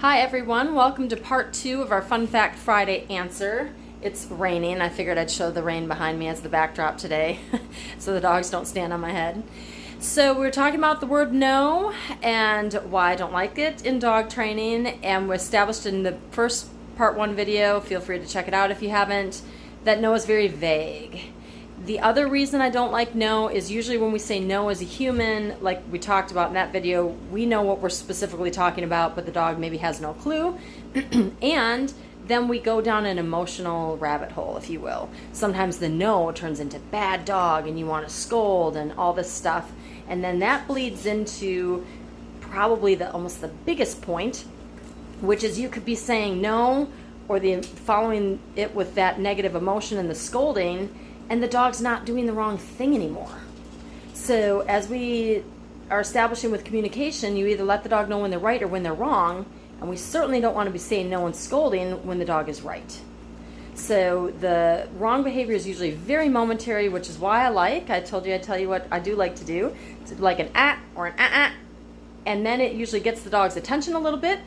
Hi everyone, welcome to part 2 of our Fun Fact Friday answer. It's raining. I figured I'd show the rain behind me as the backdrop today so the dogs don't stand on my head. So we're talking about the word no and why I don't like it in dog training, and we established in the first part 1 video, feel free to check it out if you haven't, that no is very vague. The other reason I don't like no is usually when we say no as a human, like we talked about in that video, we know what we're specifically talking about, but the dog maybe has no clue. And then we go down an emotional rabbit hole, if you will. Sometimes the no turns into bad dog and you want to scold and all this stuff. And then that bleeds into probably almost the biggest point, which is you could be saying no or following it with that negative emotion and the scolding, and the dog's not doing the wrong thing anymore. So as we are establishing with communication, you either let the dog know when they're right or when they're wrong, and we certainly don't want to be saying no and scolding when the dog is right. So the wrong behavior is usually very momentary, which is why I told you I'd tell you what I do like to do. It's like an ah or an ah, and then it usually gets the dog's attention a little bit.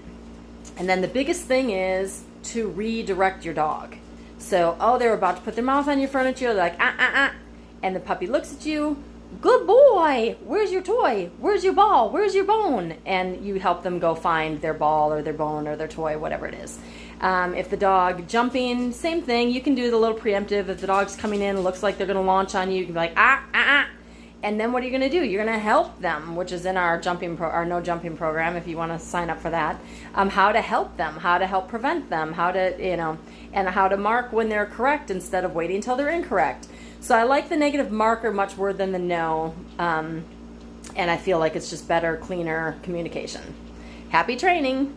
And then the biggest thing is to redirect your dog. So, they're about to put their mouth on your furniture, they're like, and the puppy looks at you, good boy, where's your toy? Where's your ball? Where's your bone? And you help them go find their ball or their bone or their toy, whatever it is. If the dog jumping, same thing, you can do the little preemptive. If the dog's coming in, looks like they're going to launch on you, you can be like, and then what are you going to do? You're going to help them, which is in our no jumping program, if you want to sign up for that. How to help them, how to help prevent them, how to, and how to mark when they're correct instead of waiting until they're incorrect. So I like the negative marker much more than the no, and I feel like it's just better, cleaner communication. Happy training!